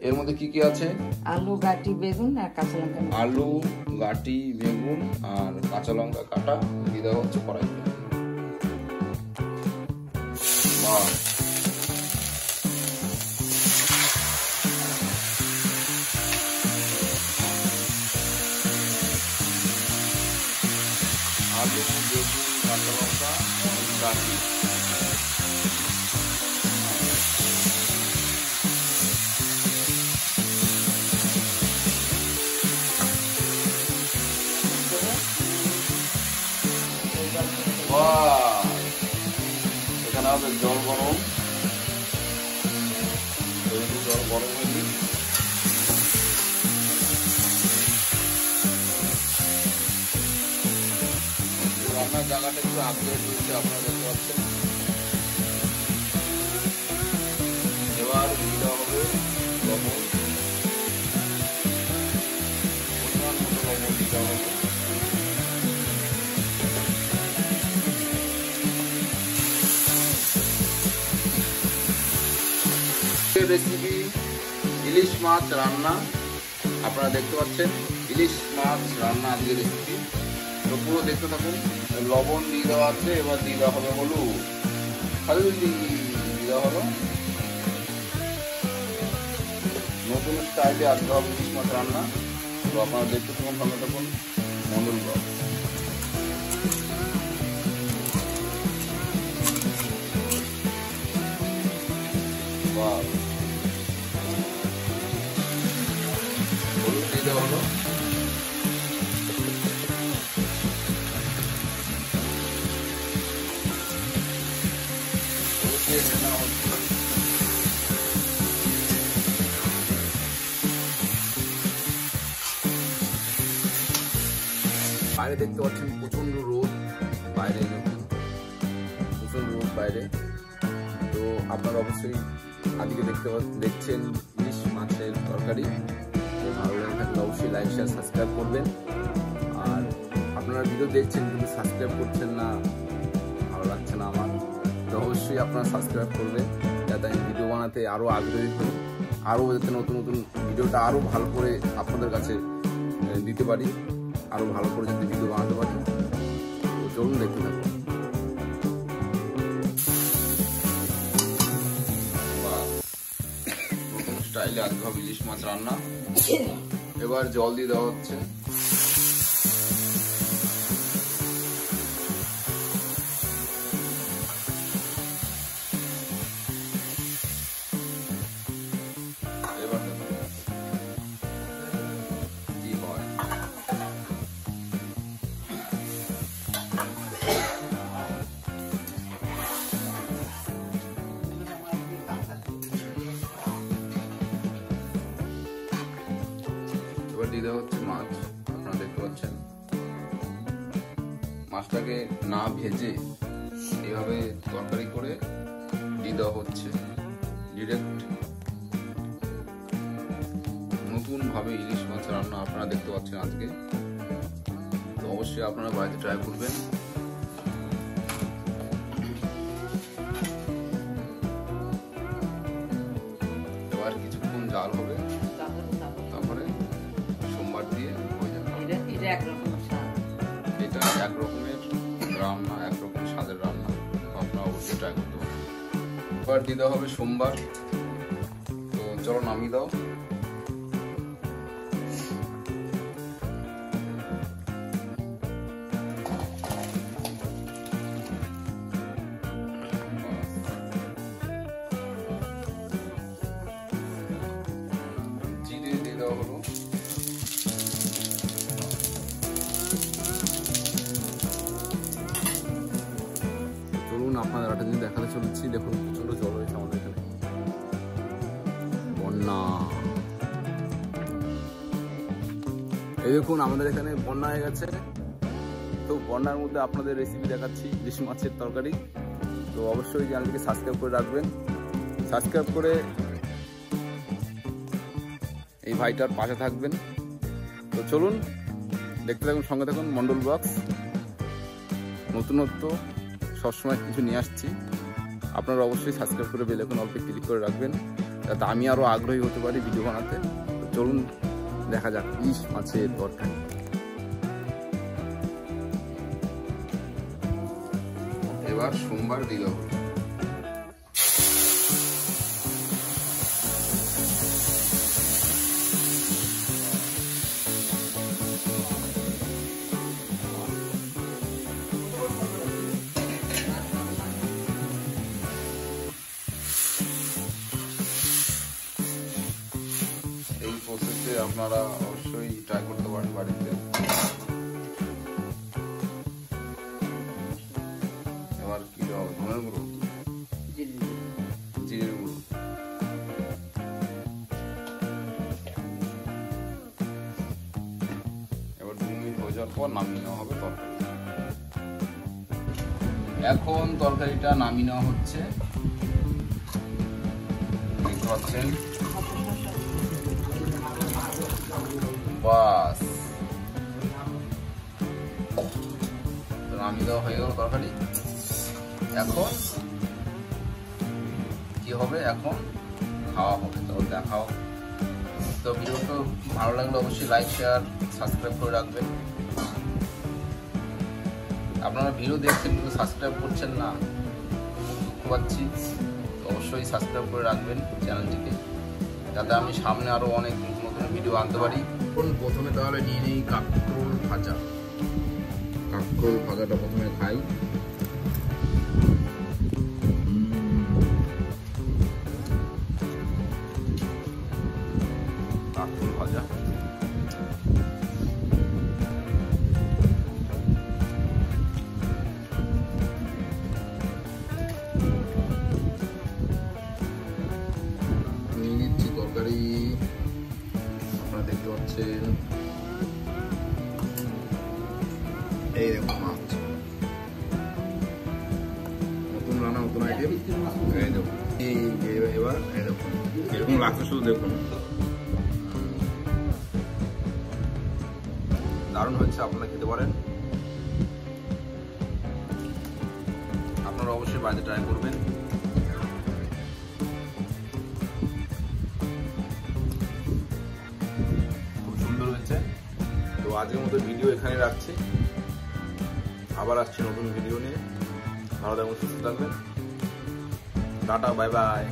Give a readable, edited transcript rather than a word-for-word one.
এর মধ্যে কি কি আছে? আলু, গাটি, বেগুন আর কাঁচা লঙ্কা। আলু, গাটি, বেগুন আর কাঁচা লঙ্কা কাটা দিয়ে দেওয়া হচ্ছে কড়াইতে। আলু, বেগুন, কাঁচা লঙ্কা, গাটি। এখানে হবে জল গরম, জল গরম হয়নি। রান্নার জায়গাটা একটু আপগ্রেড হয়েছে, আপনারা দেখতে পাচ্ছেন। এবার দিতে হবে লবণ, পরিমাণ মতো লবণ দিতে হবে। রেসিপি ইলিশ মাছ রান্না, আপনারা দেখতে পাচ্ছেন ইলিশ মাছ রান্না আজকে রেসিপি। তো পুরো দেখতে থাকুন। লবণ দিয়ে দেওয়া আছে, এবার দিয়ে দেওয়া হবে হলুদ, হালদি দিয়ে দেওয়া হলো। নতুন স্টাইলে আজকে হবে ইলিশ মাছ রান্না। তো আপনারা দেখতে থাকুন, ভালো থাকুন। মন্ডল ব্লগ। হলুদ দিয়ে দেওয়া হলো। বাইরে দেখতে পাচ্ছেন প্রচন্ড রোদ, বাইরে প্রচন্ড রোদ বাইরে। তো আপনারা অবশ্যই আজকে দেখছেন ইলিশ মাছের তরকারি। ভালো লাগে থাকলে অবশ্যই লাইক, শেয়ার, সাবস্ক্রাইব করবেন। আর আপনারা ভিডিও দেখছেন কিন্তু সাবস্ক্রাইব করছেন না, ভালো লাগছে না আমার। তো অবশ্যই আপনারা সাবস্ক্রাইব করবেন যাতে আমি ভিডিও বানাতে আরও আগ্রহী হই, আরও যাতে নতুন নতুন ভিডিওটা আরও ভালো করে আপনাদের কাছে দিতে পারি, আরও ভালো করে যাতে ভিডিও বানাতে পারি। তো চলুন দেখতে থাকুন। নতুন স্টাইলে আজকে হবে ইলিশ মাছ রান্না। এবার জল দিয়ে দেওয়া হচ্ছে। এবার কি হয়, দিয়ে দেওয়া হচ্ছে মাছ। আপনারা দেখতে পাচ্ছেন মাছটাকে না ভেজে এইভাবে তরকারি করে দিয়ে দেওয়া হচ্ছে ডিরেক্ট। নতুন ভাবে ইলিশ মাছ রান্না আপনারা দেখতে পাচ্ছেন আজকে। তো অবশ্যই আপনারা বাড়িতে ট্রাই করবেন। এবার কিছুক্ষণ জাল হবে, তারপরে সোমবার দিয়ে হয়ে যাবে। এটা এক রকমের রান্না, একরকম স্বাদের রান্না, আপনারা অবশ্যই ট্রাই করতে পারেন। এবার দিতে হবে সোমবার। তো চলো নামিয়ে দাও। জিরে দিয়ে দেওয়া হলো। আপনাদের একটা জিনিস দেখাতে চলেছি। দেখুন প্রচন্ড জল হয়েছে আমাদের এখানে, বন্যা। এই দেখুন আমাদের এখানে বন্যা হয়ে গেছে। তো বন্যার মধ্যে আপনাদের রেসিপি দেখাচ্ছি ইলিশ মাছের তরকারি। তো অবশ্যই চ্যানেলটিকে সাবস্ক্রাইব করে রাখবেন। সাবস্ক্রাইব করে এই ভাইটার পাশে থাকবেন। তো চলুন দেখতে থাকুন, সঙ্গে থাকুন মন্ডল ব্লগস। নতুনত্ব সবসময় কিছু নিয়ে আসছি, আপনারা অবশ্যই সাবস্ক্রাইব করে বেল আইকন অল্পে ক্লিক করে রাখবেন যাতে আমি আরও আগ্রহী হতে পারি ভিডিও বানাতে। চলুন দেখা যাক ইলিশ মাছের তরকারি। এবার সোমবার দিল এই প্রসেসে আপনারা অবশ্যই ট্রাই করতে পারেন বাড়িতে। এবার কি হবে? ধনের গুঁড়ো, জিরের গুঁড়ো, এবার 2 মিনিট হয়ে যাওয়ার পর নামিয়ে নেওয়া হবে তরকারি। এখন তরকারিটা নামিয়ে নেওয়া হচ্ছে, দেখতে পাচ্ছেন। বাস নামিয়ে দেওয়া হয়ে গেল তরকারি। এখন কি হবে? এখন খাওয়া হবে। তো দেখাও। তো ভিডিওটা ভালো লাগলে অবশ্যই লাইক, শেয়ার, সাবস্ক্রাইব করে রাখবেন। আপনারা ভিডিও দেখছেন কিন্তু সাবস্ক্রাইব করছেন না, দুঃখ পাচ্ছি। তো অবশ্যই সাবস্ক্রাইব করে রাখবেন চ্যানেলটিকে, যাতে আমি সামনে আরও অনেক নতুন ভিডিও আনতে পারি। প্রথমে তাহলে নিয়ে নিই কাঁকরোল ভাজা। কাঁকরোল ভাজাটা প্রথমে খাই। কাঁকরোল ভাজা নিয়ে নিচ্ছি তরকারি। আপনারা দেখতে পাচ্ছেন, এই দেখুন মাছ, নতুন রান্না, নতুন আইটেম। এই দেখুন, এবার এই দেখুন এরকম লাগছে, শুধু দেখুন, দারুণ হয়েছে। আপনারা খেতে পারেন, আপনারা অবশ্যই বাড়িতে ট্রাই করবেন। খুব সুন্দর হয়েছে। তো আজকের মতো ভিডিও এখানে রাখছি, আবার আসছি নতুন ভিডিও নিয়ে। ভালো থাকবেন, সুস্থ থাকবেন, টাটা, বাই বাই।